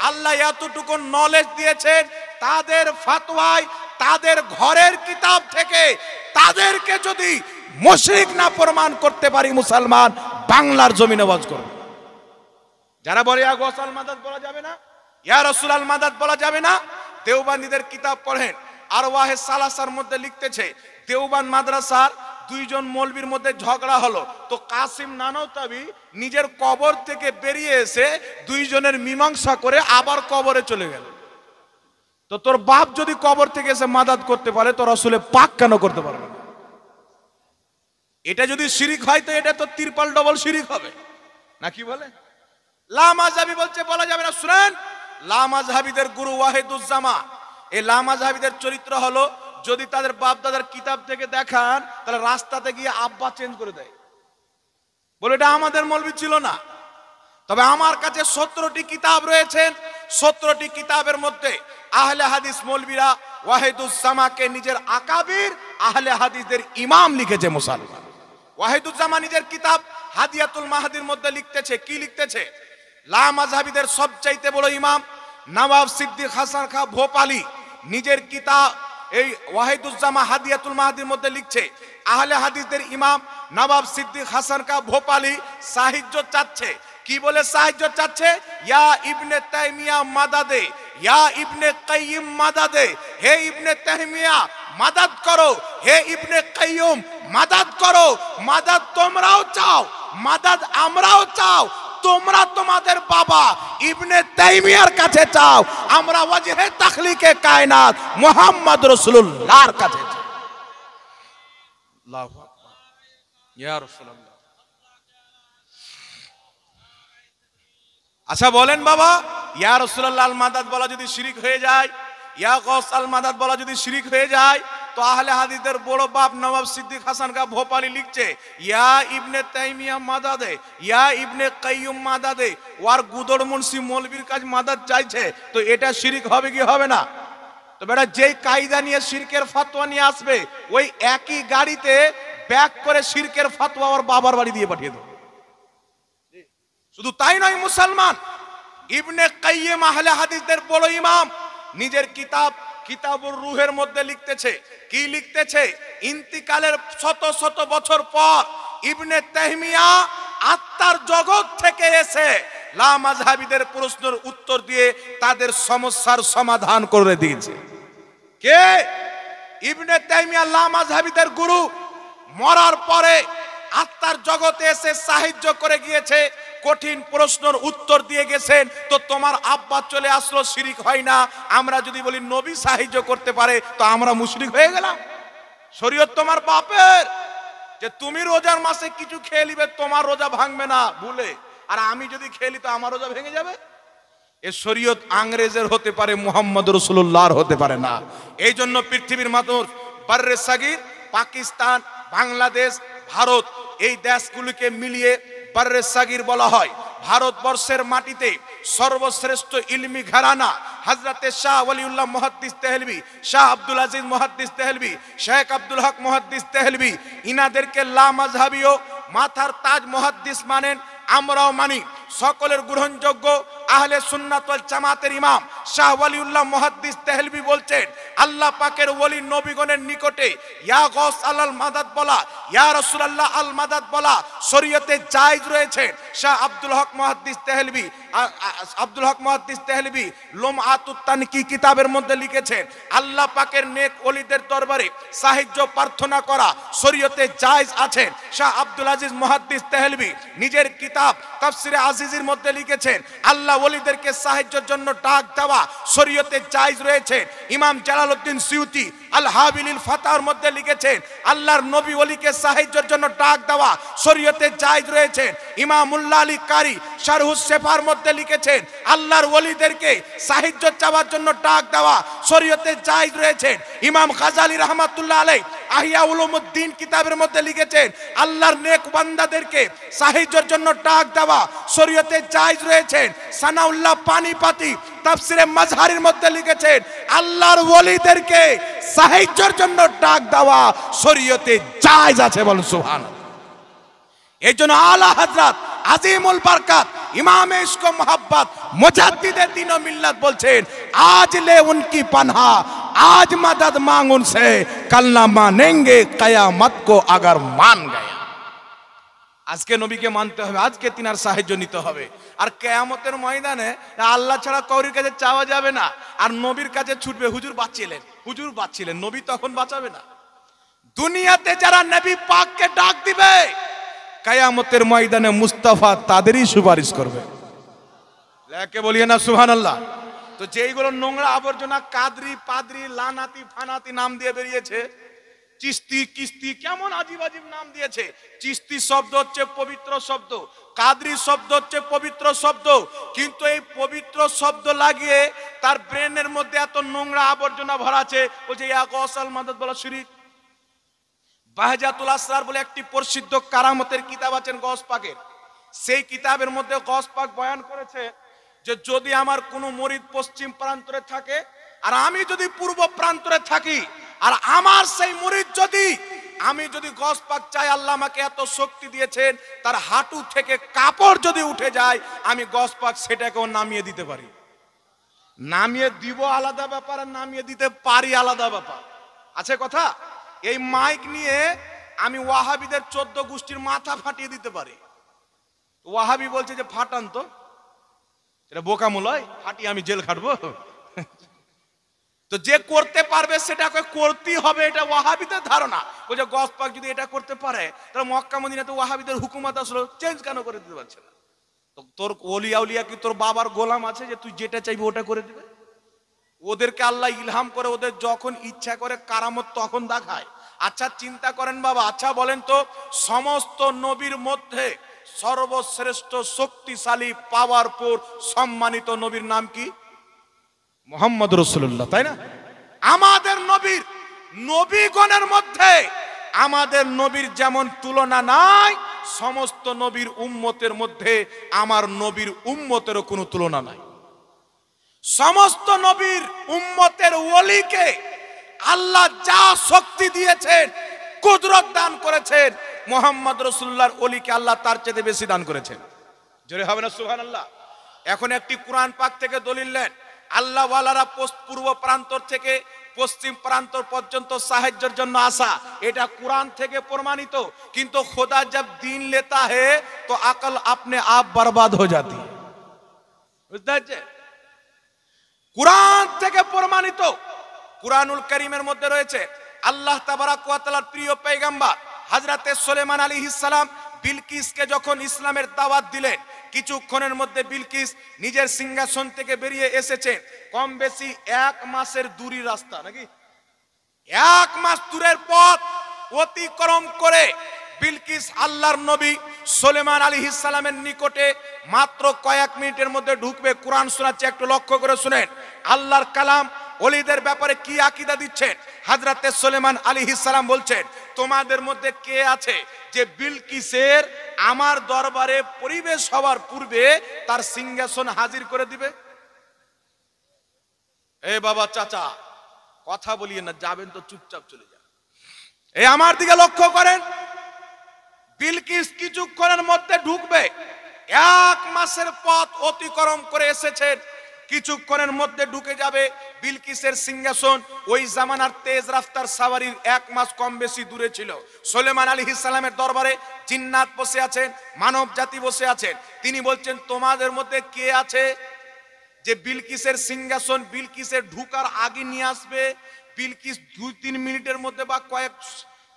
আল্লাহ এতটুকু নলেজ দিয়েছেন, তাদের ফতোয়ায় তাদের ঘরের কিতাব থেকে তাদেরকে যদি মুশরিক না প্রমাণ করতে পারি, মুসলমান বাংলার জমিনে ওয়াজ করবে। যারা বলে ইয়া গস আল মাদাদ বলা যাবে না, ইয়া রাসূল আল মাদাদ বলা যাবে না, দেওবন্দীদের কিতাব পড়েন, আর ওয়াহে সালাসার মধ্যে লিখতেছে দেওবন্দ মাদ্রাসার 2 জন মৌলবীর মধ্যে ঝগড়া হলো, তো কাসিম নানওতাবি নিজের কবর থেকে বেরিয়ে এসে 2 জনের মীমাংসা করে আবার কবরে চলে গেল। তো তোর বাপ যদি কবর থেকে এসে মাদাদ করতে পারে, তো রাসূলে পাক কেন করতে পারবে না? এটা যদি শিরিক হয় তো এটা তো তিরপাল ডবল শিরিক হবে নাকি বলে? লা মাযহাবি বলছে বলা যাবে না। শুনেন, লা মাযহাবিদের গুরু ওয়াহিদুজ্জামা, এই লা মাযহাবিদের চরিত্র হলো যদি তাদের বাপ দাদার কিতাব থেকে দেখান তাহলে রাস্তাতে গিয়ে আব্বা চেঞ্জ করে দেয়, বলে এটা আমাদের মৌলবি ছিল না। তবে আমার কাছে 17টি কিতাব রয়েছেন, 17টি কিতাবের মধ্যে আহলে হাদিস মৌলবিরা ওয়াহিদুজ্জামাকে নিজের আকাবির আহলে হাদিসদের ইমাম লিখেছে মুসলমান। ওয়াহিদুজ্জামা নিজের কিতাব হাদিয়াতুল মাহদির মধ্যে লিখতেছে, কি লিখতেছে? লা মাযহাবিদের সবচাইতে বড় ইমাম নওয়াব সিদ্দিক হাসান খাঁ ভোপালী নিজের কিতাব এই ওয়াহিদুজ্জামা হাদিয়াতুল মাহদির মধ্যে লিখছে, আহলে হাদিসদের ইমাম নওয়াব সিদ্দিক হাসান খাঁ ভোপালী সাহায্য চাচ্ছে। কি বলে সাহায্য চাচ্ছে? ইয়া ইবনে তাইমিয়া মাদাদে, ইয়া ইবনে কাইয়িম মাদাদে, হে ইবনে তাইমিয়া মাদাদ করো, হে ইবনে কাইয়ুম মাদাদ করো। মাদাদ তোমরাও চাও, মাদাদ আমরাও চাও, তোমরা তোমাদের বাবা ইবনে তাইমিয়ার কাছে চাও, আমরা ওয়াজহে তাখলিকে কায়নাত মুহাম্মদ রাসূলুল্লাহর কাছে চাই। আল্লাহু আকবার, ইয়া রাসূলুল্লাহ। আচ্ছা বলেন বাবা, ইয়া রাসূলুল্লাহ আল মাদাদ বলা যদি শিরিক হয়ে যায়, ইয়া গস আল মাদাদ বলা যদি শিরিক হয়ে যায়, তো আহলে হাদিসদের বড় বাপ নওয়াব সিদ্দিক হাসান খাঁ ভোপালী লিখছে ইয়া ইবনে তাইমিয়া মাদাদে, ইয়া ইবনে কাইয়ুম মাদাদে, ওয়ার গুদড় মুন্সি মৌলবীর কাছে মাদাদ চাইছে, তো এটা শিরিক হবে কি হবে না? তো বেটা যেই কায়দা নিয়ে শিরকের ফতোয়া নিয়ে আসবে, ওই একই গাড়িতে ব্যাক করে শিরকের ফতোয়া ওর বাবার বাড়ি দিয়ে পাঠিয়ে দেবে। শুধু তাই নয়, মুসলমান ইবনে কাইয়িম আহলে হাদিসদের বড় ইমাম নিজের কিতাব কিতাবুর রূহের মধ্যে লিখতেছে, কি লিখতেছে? ইন্তিকালের শত শত বছর পর ইবনে তাইমিয়া আত্মার জগৎ থেকে এসে লা মাযহাবিদের প্রশ্নের উত্তর দিয়ে তাদের সমস্যার সমাধান করে দিয়েছে। কে? ইবনে তাইমিয়া লা মাযহাবিদের গুরু, মরার পরে আত্মার জগতে এসে সাহায্য করে গিয়েছে, কঠিন প্রশ্নের উত্তর দিয়ে গেছেন। তো তোমার আব্বা চলে আসলো, শিরিক হয় না? আমরা যদি বলি নবী সাহায্য করতে পারে, তো আমরা মুশরিক হয়ে গেলাম? শরীয়ত তোমার বাপের, যে তুমি রোজার মাসে কিছু খেয়ে নিবে, তোমার রোজা ভাঙবে না ভুলে, আর আমি যদি খেয়ে নি তো আমার রোজা ভেঙে যাবে? এ শরীয়ত আংরেজের হতে পারে, মুহাম্মদ রাসূলুল্লাহর হতে পারে না। এই জন্য পৃথিবীর মানুষ বাররে সাগির, পাকিস্তান, বাংলাদেশ, ভারত, এই দেশগুলিকে মিলিয়ে বাররে সাগির বলা হয়। ভারতবর্ষের মাটিতে সর্বশ্রেষ্ঠ ইলমি ঘরানা হযরতে শাহ ওয়ালিউল্লাহ মুহাদ্দিস দেহলভী, শাহ আব্দুল আজিজ মুহাদ্দিস দেহলভী, শেখ আব্দুল হক মুহাদ্দিস দেহলভী, ইনাদেরকে লা মাযহাবিও মাথার তাজ মুহাদ্দিস মানেন, আমরাও মানি। সকলের গ্রহণযোগ্য আহলে সুন্নাত ওয়াল জামাতের ইমাম শাহ ওয়ালিউল্লাহ মুহাদ্দিস দেহলভী বলছেন, আল্লাহ পাকের ওলি নবীগণের নিকটে ইয়া গস আলাল মাদাদ বলা, ইয়া রাসূলুল্লাহ আল মাদাদ বলা শরীয়তে জায়েজ রয়েছে। শাহ আব্দুল হক মুহাদ্দিস দেহলভী লুমআতুত তানকি কিতাবের মধ্যে লিখেছেন, আল্লাহ পাকের নেক ওলিদের দরবারে সাহায্য প্রার্থনা করা শরীয়তে জায়েজ আছে। শাহ আব্দুল আজিজ মুহাদ্দিস দেহলভী নিজের কিতাব তাফসিরে আজিজের মধ্যে লিখেছেন, আল্লাহ ওলিদেরকে সাহায্যের জন্য ডাক দেওয়া শরীয়তে জায়েজ রয়েছে। ইমাম জালালউদ্দিন সিউতি আল হাবিলিল ফাতাহর মধ্যে লিখেছেন, আল্লাহর নবী ওলিকে সাহায্যের জন্য ডাক দেওয়া শরীয়তে জায়েজ রয়েছে। ইমাম মুল্লা আলী কারি শারহুস সেফার মধ্যে লিখেছেন, আল্লাহর ওলিদেরকে সাহায্য চাওয়ার জন্য ডাক দেওয়া শরীয়তে জায়েজ রয়েছে। ইমাম গাজালি রাহমাতুল্লাহ আলাইহি আহিয়া উলুমুদ্দিন কিতাবের মধ্যে লিখেছেন, আল্লাহর নেক বান্দাদেরকে সাহায্যের জন্য ডাক দেওয়া শরীয়তে জায়েজ রয়েছে। সানাউল্লাহ পানিপাতি তাফসিরে মাজহারির মধ্যে লিখেছেন, আল্লাহর ওলিদেরকে সাহায্যের জন্য ডাক দেওয়া শরীয়তে জায়েজ আছে। বলুন সুবহানাল্লাহ। এই জন্য আলা হযরত আজিমুল বারকাত ইমাম ইশক ও মোহাব্বত মুজাদ্দিদে দ্বীন ও মিল্লাত বলছেন, আজ লে উনকি পানহা आज मदद मांग उनसे कल ना मानेंगे कयामत को अगर मान गया। আজকে নবীকে মানতে হবে, আজকে তিনার সাহায্য নিতে হবে। আর কিয়ামতের ময়দানে আল্লাহ ছাড়া কারোর কাছে চাওয়া যাবে না, আর নবীর কাছে ছুটবে, হুজুর বাঁচিলেন, নবী তখন বাঁচাবে না। দুনিয়াতে যারা নবী পাককে ডাক দিবে, কিয়ামতের ময়দানে মুস্তাফা তাদেরই সুপারিশ করবে। লেকে বলিয়ে না সুবহানাল্লাহ। তো যেইগুলো নোংরা আবর্জনা কাদরি পাদরি লানাতি ফানাতি নাম দিয়ে বেরিয়েছে, চিস্তি কিস্তি কেমন আজীব আজীব নাম দিয়েছে। চিস্তি শব্দ হচ্ছে পবিত্র শব্দ, কাদরি শব্দ হচ্ছে পবিত্র শব্দ, কিন্তু এই পবিত্র শব্দ লাগিয়ে তার ব্রেনের মধ্যে এত নোংরা আবর্জনা ভরা আছে। বলছে ইয়া গসাল মাদাদ বলা শিরিক। বাহজাতুল আসরার বলে একটি প্রসিদ্ধ কারামতের কিতাব আছেন গস পাকের, সেই কিতাবের মধ্যে গস পাক বয়ান করেছে যে যদি আমার কোনো মুরিদ পশ্চিম প্রান্তরে থাকে আর আমি যদি পূর্ব প্রান্তরে থাকি, আর আমার সেই মুরিদ আমি যদি গস পাক চাই, আল্লাহ আমাকে এত শক্তি দিয়েছেন, তার হাঁটু থেকে কাপড় যদি উঠে যায়, আমি গস পাক সেটাকেও নামিয়ে দিতে পারি। নামিয়ে দিব আলাদা ব্যাপার, আর নামিয়ে দিতে পারি আলাদা ব্যাপার, আছে কথা। এই মাইক নিয়ে আমি ওয়াহাবিদের 14 গোষ্ঠীর মাথা ফাটিয়ে দিতে পারি। ওয়াহাবি বলছে যে ফাটান তো, এটা বোকামূলয়, ফাটি আমি জেল খাটবো। তো যে করতে পারবে সেটাকে করতেই হবে, এটা ওয়াহাবিদের ধারণা। ওই যে গস পাক যদি এটা করতে পারে, তাহলে মক্কা মদিনাতে ওয়াহাবিদের হুকুমত আসলো, চেঞ্জ কেন করে দিতে পারছে না? তো তোর ওলি আউলিয়া কি তোর বাবার গোলাম আছে যে তুই যেটা চাইবি ওটা করে দিবে? ওদেরকে আল্লাহ ইলহাম করে, ওদের যখন ইচ্ছা করে কারামত তখন দেখায়। আচ্ছা চিন্তা করেন বাবা, আচ্ছা বলেন তো, সমস্ত নবীর মধ্যে সর্বশ্রেষ্ঠ শক্তিশালী পাওয়ারফুল সম্মানিত নবীর নাম কি? মুহাম্মদ রাসূলুল্লাহ, তাই না? আমাদের নবীগণের মধ্যে আমাদের নবীর যেমন তুলনা নাই, সমস্ত নবীর উম্মতের মধ্যে আমার নবীর উম্মতেরও কোনো তুলনা নাই। সমস্ত নবীর উম্মতের ওলিকে আল্লাহ যা শক্তি দিয়েছেন, কুদরত দান করেছেন, মুহাম্মদ রাসূলুল্লাহর ওলিকে আল্লাহ তার চেয়ে বেশি দান করেছেন। জোরে হবে না সুবহানাল্লাহ। এখন একটি কোরআন পাক থেকে দলিল নেন, আল্লাহ ওয়ালারা পূর্ব প্রান্তর থেকে পশ্চিম প্রান্তর পর্যন্ত সাহায্যের জন্য আসা, এটা কোরআন থেকে প্রমাণিত। কিন্তু খোদা जब दिन लेता है तो अकल अपने आप बर्बाद हो जाती है। বুঝতে পারছেন? কোরআন থেকে প্রমাণিত। কুরআনুল কারীমের মধ্যে রয়েছে আল্লাহ তাবারাক ওয়া তাআলার প্রিয় পয়গম্বর হযরতে সুলাইমান আলাইহিস সালাম বিলকিসকে যখন ইসলামের দাওয়াত দিলেন, কিছুক্ষণের মধ্যে বিলকিস নিজের সিংহাসন থেকে বেরিয়ে এসেছে। কম বেশি 1 মাসের দূরের রাস্তা, নাকি 1 মাস দূরের পথ অতিক্রম করে বিলকিস আল্লাহর নবী সুলাইমান আলাইহিস সালামের নিকটে মাত্র কয়েক মিনিটের মধ্যে ঢুকবে। কোরআন শোনাচ্ছে, একটু লক্ষ্য করে শুনেন। আল্লাহর কালাম ওলিদের ব্যাপারে কি আকীদা দিচ্ছেন। হযরতে সুলাইমান আলাইহিস সালাম বলছেন, তোমাদের মধ্যে কে আছে যে বিলকিসের আমার দরবারে পরিবেশ হওয়ার পূর্বে তার সিংহাসন হাজির করে দিবে? এ বাবা চাচা, কথা বলিয়ে না, যাবেন তো চুপচাপ চলে যান। এই আমার দিকে লক্ষ্য করেন, বিলকিস কিছুক্ষণের মধ্যে ঢুকবে। 1 মাসের পথ অতিক্রম করে এসেছেন। কিছুক্ষণের মধ্যে ঢুকে যাবে বিলকিসের সিংহাসন। ওই জামানার তেজ রাফতার সাওয়ারির 1 মাস কম বেশি দূরে ছিল। সুলেমান আলাইহিস সালামের দরবারে জিন্নাত বসে আছেন, মানব জাতি বসে আছেন। তিনি বলছেন, তোমাদের মধ্যে কে আছে যে বিলকিসের সিংহাসন বিলকিসের ঢুকার আগে নিয়ে আসবে? বিলকিস 2-3 মিনিটের মধ্যে বা কয়েক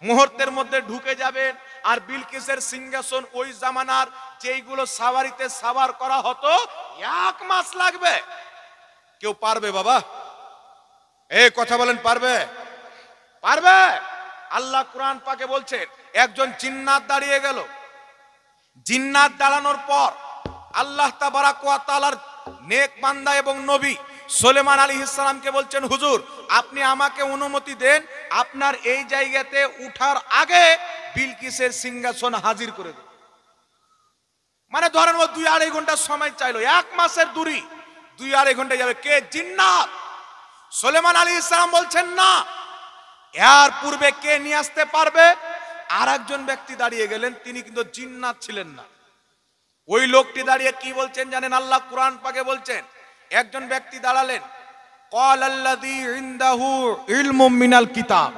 মুহূর্তের মধ্যে ঢুকে যাবে। আর বিলকিসের সিংহাসন ওই জামানার যেইগুলো সাওয়ারিতে সাওয়ার করা হতো 1 মাস লাগবে। কেউ পারবে বাবা? এই কথা বলেন, পারবে? পারবে? আল্লাহ কোরআন পাকে বলছেন, একজন জিন্নাত দাঁড়িয়ে গেল। জিন্নাত দাঁড়ানোর পর আল্লাহ তাবারাক ওয়া তাআলার নেক বান্দা এবং নবী সুলেমান আলাইহিস সালামকে বলছেন, হুজুর আপনি আমাকে অনুমতি দেন, আপনার এই জায়গাতে উঠার আগে বিলকিসের সিংহাসন হাজির করে দেন। মানে ধরেন ও 2-2.5 ঘন্টা সময় চাইলো, 1 মাসের দূরি 2-2.5 ঘন্টা যাবে। কে? জিন্নাত। সুলেমান আলাইহিস সালাম বলছেন না। এর পূর্বে কে নিয়ে আসতে পারবে? আর একজন ব্যক্তি দাঁড়িয়ে গেলেন, তিনি কিন্তু জিন্নাত ছিলেন না। ওই লোকটি দাঁড়িয়ে কি বলছেন জানেন? আল্লাহ কোরআন পাকে বলছেন, একজন ব্যক্তি দাঁড়ালেন, ক্বালাল্লাযী ইনদাহু ইলমুম মিনাল কিতাব।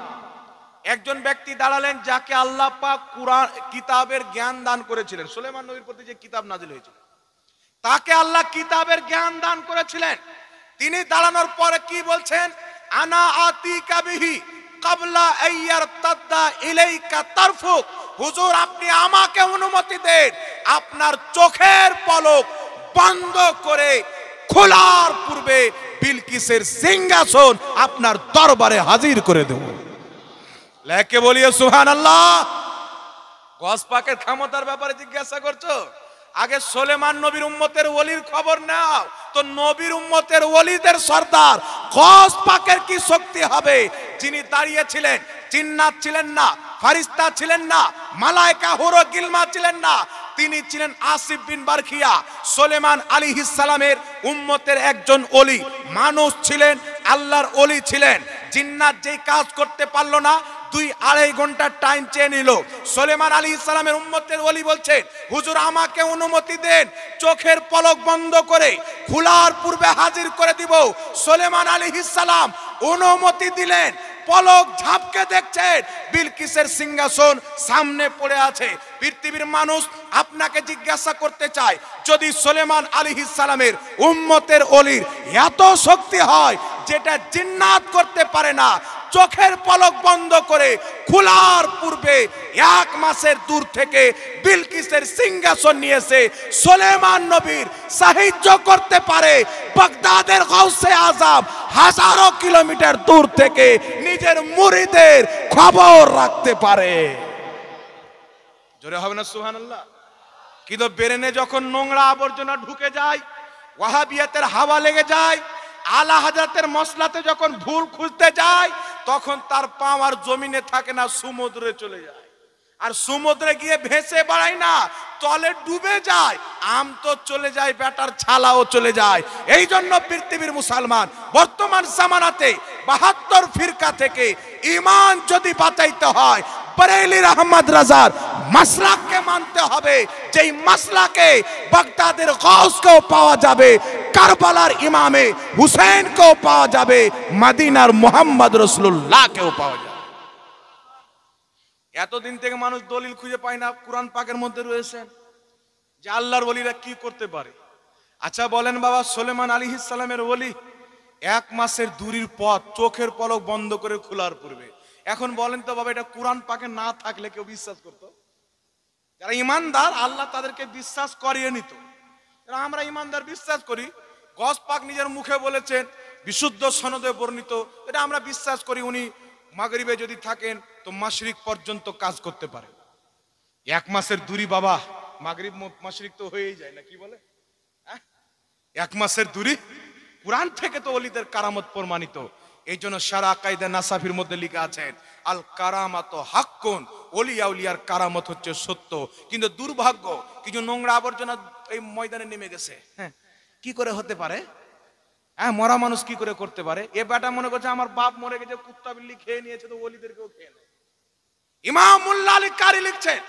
একজন ব্যক্তি দাঁড়ালেন যাকে আল্লাহ পাক কুরআন কিতাবের জ্ঞান দান করেছিলেন। সুলেমান নবীর প্রতি যে কিতাব নাজিল হয়েছিল, তাকে আল্লাহ কিতাবের জ্ঞান দান করেছিলেন। তিনি দাঁড়ানোর পরে কি বলছেন? আনা আতিকা বিহি ক্বাবলা আইয়ারতাদ্দা ইলাইকা তারফুক। হুজুর আপনি আমাকে অনুমতি দেন, আপনার চোখের পলক বন্ধ করে খোলার পূর্বে বিলকিসের সিংহাসন আপনার দরবারে হাজির করে দেব। লেকে বলিয়ে সুবহানাল্লাহ। গস পাকের ক্ষমতার ব্যাপারে জিজ্ঞাসা করছো? আগে সুলেমান নবীর উম্মতের ওলির খবর নাও তো। নবীর উম্মতের ওলিদের সর্দার গস পাকের কি শক্তি হবে? যিনি দাঁড়িয়েছিলেন, জিন্নাত ছিলেন না, ফারিস্তা ছিলেন না, মালায়েকা হুর গিলমা ছিলেন না, তিনি ছিলেন আসিফ বিন বারখিয়া, সুলেমান আলাইহিস সালামের উম্মতের একজন ওলি মানুষ ছিলেন, আল্লাহর ওলি ছিলেন। জিন্নাত যেই কাজ করতে পারলো না, 2-2.5 ঘন্টা টাইম চেয়ে নিল। সুলেমান আলাইহিস সালামের উম্মতের ওলি বলছেন, হুজুর আমাকে অনুমতি দেন, চোখের পলক বন্ধ করে খোলার পূর্বে হাজির করে দিব। সুলেমান আলাইহিস সালাম অনুমতি দিলেন। পলক ঝাপকে দেখছেন বিলকিসের সিংহাসন সামনে পড়ে আছে। পৃথিবীর মানুষ আপনাকে জিজ্ঞাসা করতে চায়, যদি সুলেমান আলাইহিস সালামের উম্মতের ওলির এত শক্তি হয় যেটা জিন্নাত করতে পারে না, চোখের পলক বন্ধ করে খোলার পূর্বে 1 মাসের দূর থেকে বিলকিসের সিংহাসন নিয়েছে সুলেমান নবীর সাহায্য করতে পারে, বাগদাদের গাউসে আজম হাজারো কিলোমিটার দূর থেকে নিজের মুরিদের খবর রাখতে পারে। জোরে হবে না সুবহানাল্লাহ? কিন্তু ব্রেনে যখন নোংরা আবর্জনা ঢুকে যায়, ওয়াহাবিয়াতের হাওয়া লেগে যায়, আলা হাজরাতের মসলাতে যখন ভুল খুঁজতে যায়, তখন তার পাও আর জমিনে থাকে না, সমুদ্রে চলে যায়। আর সমুদ্রে গিয়ে ভেসে বেড়ায় না, তলে ডুবে যায়। আম তো চলে যায়, বেটার ছালাও চলে যায়। এই জন্য পৃথিবীর মুসলমান বর্তমান জামানাতে 72 ফিরকা থেকে ঈমান যদি বাঁচাইতে হয়, বরেলির আহমদ রাজার মাসলাককে মানতে হবে, যেই মাসলাকে বাগদাদের গাউসকেও পাওয়া যাবে, কারবালার ইমামে হুসেনকেও পাওয়া যাবে, মদিনার মুহাম্মদ রাসূলুল্লাহকেও পাওয়া যাবে। এতদিন থেকে মানুষ দলিল খুঁজে পায় না, কোরআন পাকের মধ্যে রয়েছে যে আল্লাহর ওলিরা কি করতে পারে। আচ্ছা বলেন বাবা, সুলেমান আলাইহিস সালামের ওলি 1 মাসের দূরের পথ চোখের পলক বন্ধ করে খোলার পূর্বে। এখন বলেন তো বাবা, এটা কোরআন পাকে না থাকলে কেউ বিশ্বাস করতো? যারা ইমানদার আল্লাহ তাদেরকে বিশ্বাস করিয়ে নিত। আমরা ইমানদার বিশ্বাস করি, গস পাক নিজের মুখে বলেছেন, বিশুদ্ধ সনদে বর্ণিত, এটা আমরা বিশ্বাস করি উনি মাগরিবে যদি থাকেন তো মাশরিক পর্যন্ত কাজ করতে পারে। 1 মাসের দূরি বাবা, মাগরিব মাশরিক তো হয়েই যায় না, কি বলে? 1 মাসের দূরি কুরআন থেকে তো ওলিদের কারামত প্রমাণিত। এই জন্য সারা কায়দা নাসাফির মধ্যে লেখা আছেন, আল কারামাত হাক্কুন, ওলি আউলিয়ার কারামত হচ্ছে সত্য। কিন্তু দুর্ভাগ্য, কিছু নোংরা আবর্জনা এই ময়দানে নেমে গেছে। হ্যাঁ, কি করে হতে পারে? হ্যাঁ, মরা মানুষ কি করে করতে পারে? এ বেটা মনে করছে আমার বাপ মরে গেছে, কুত্তা বিল্লি খেয়ে নিয়েছে, তো ওলিদেরকেও খেয়ে নেয়। ইমাম মুল্লা আলী কারি লিখছেন,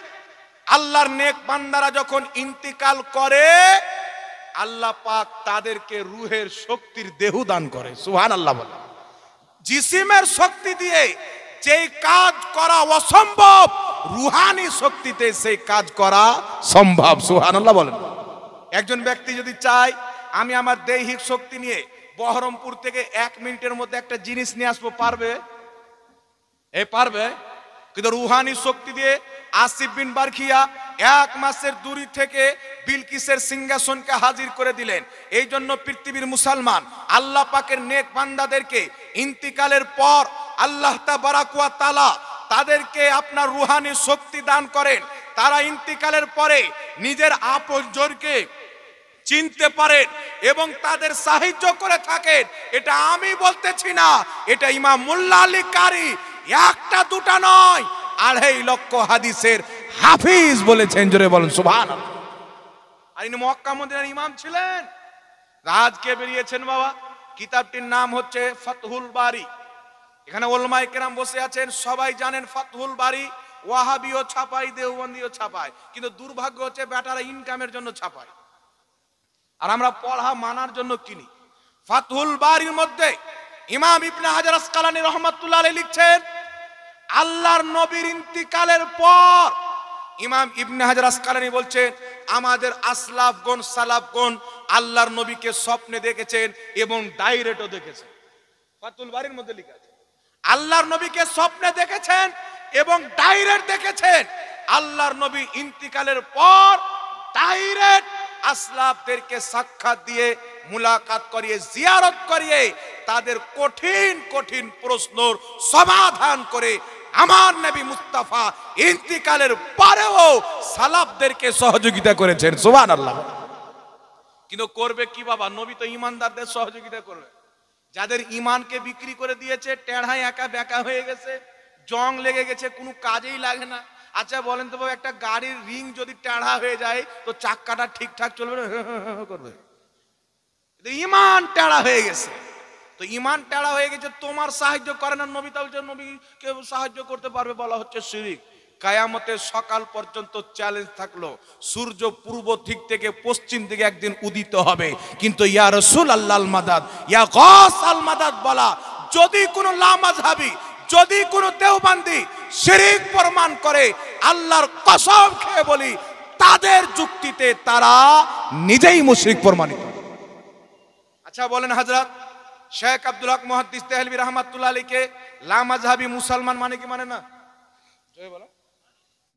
আল্লাহর নেক বান্দারা যখন ইন্তিকাল করে আল্লাহ পাক তাদেরকে রুহের শক্তির দেহ দান করে। সুবহানাল্লাহ বলে। জিসিমের শক্তি দিয়ে যেই কাজ করা অসম্ভব, রুহানি শক্তিতে সেই কাজ করা সম্ভব। সুবহানাল্লাহ বলেন। একজন ব্যক্তি যদি চায় আমি আমার দৈহিক শক্তি নিয়ে বহরমপুর থেকে 1 মিনিটের মধ্যে একটা জিনিস নিয়ে আসবো, পারবে? পারবে? কিন্তু রুহানি শক্তি দিয়ে আসিফ বিন বারখিয়া 1 মাসের দূরি থেকে বিলকিসের সিংহাসনকে হাজির করে দিলেন। এই জন্য পৃথিবীর মুসলমান আল্লাহ পাকের নেক বান্দাদেরকে ইন্তিকালের পর আল্লাহ তাবারাক ওয়া তাআলা তাদেরকে আপনার রুহানি শক্তি দান করেন। তারা ইন্তিকালের পরে নিজের আপনজনকে চিনতে পারেন এবং তাদের সাহায্য করে থাকেন। এটা আমি বলতেছি না, এটা ইমাম মোল্লা আলী কারি একটা দুটা নয় 2.5 লক্ষ হাদিসের হাফিজ বলেছেন। জোরে বলেন সুবহানাল্লাহ। আর ইনি মক্কা মদিনার ইমাম ছিলেন। রাজকে বেরিয়েছেন বাবা। কিতাবটির নাম হচ্ছে ফাতহুল বারি। এখানে উলামায়ে কেরাম বসে আছেন, সবাই জানেন ফাতহুল বারি ওয়াহাবিও ছাপায়, দেওবন্দিও ছাপায়, কিন্তু দুর্ভাগ্য হচ্ছে বেটারা ইনকামের জন্য ছাপায় আর আমরা পড়া মানার জন্য কিনি। ফাতহুল বারির মধ্যে ইমাম ইবনে হাজার আসকালানী রাহমাতুল্লাহ আলাইহি লিখছেন, আল্লাহর নবীর ইন্তিকালের পর ইমাম ইবনে হাজার আসকালানী বলছেন, আমাদের আসলাফগণ সালাফগণ আল্লাহর নবীকে স্বপ্নে দেখেছেন এবং ডাইরেক্টও দেখেছেন। ফাতহুল বারির মধ্যে লেখা আছে আল্লাহর নবীকে স্বপ্নে দেখেছেন এবং ডাইরেক্ট দেখেছেন। আল্লাহর নবী ইন্তিকালের পর ডাইরেক্ট আসলাফদেরকে সাক্ষাৎ দিয়ে মুলাকাত করিয়ে জিয়ারত করিয়ে তাদের কঠিন কঠিন প্রশ্নের সমাধান করে আমার নবী মুস্তাফা ইন্তিকালের পরেও সালাফদেরকে সহযোগিতা করেছেন। সুবহানাল্লাহ। কিন্তু করবে কি বাবা? নবী তো ঈমানদারদের সহযোগিতা করবে। যাদের ঈমানকে বিক্রি করে দিয়েছে, টেढ़ায় একা বেকা হয়ে গেছে, জং লেগে গেছে, কোনো কাজেই লাগে না। আচ্ছা বলেন তো বাবা, একটা গাড়ির রিং যদি টেढ़া হয়ে যায় তো চাক্কাটা ঠিকঠাক চলবে না? করবে। ঈমান টেढ़া হয়ে গেছে, তো ঈমান টেढ़া হয়ে গেছে, তোমার সাহায্য করে না নবী, তাহলে নবীকে সাহায্য করতে পারবে? বলা হচ্ছে শিরক। কিয়ামতের সকাল পর্যন্ত চ্যালেঞ্জ থাকলো, সূর্য পূর্ব দিক থেকে পশ্চিম দিকে একদিন উদিত হবে, কিন্তু ইয়া রাসূলুল্লাহ আল মাদাদ, ইয়া গাস আল মাদাদ বলা যদি কোনো লামাযহাবী, যদি কোনো দেওবন্দি শিরক প্রমাণ করে, আল্লাহর কসম খেয়ে বলি তাদের যুক্তিতে তারা নিজেই মুশরিক প্রমাণিত। আচ্ছা বলেন, হযরত শেখ আব্দুল হক মুহাদ্দিস দেহলভী রাহমাতুল্লাহ আলাইহি কে লামাযহাবী মুসলমান মানে কি মানে না? জয় বলো।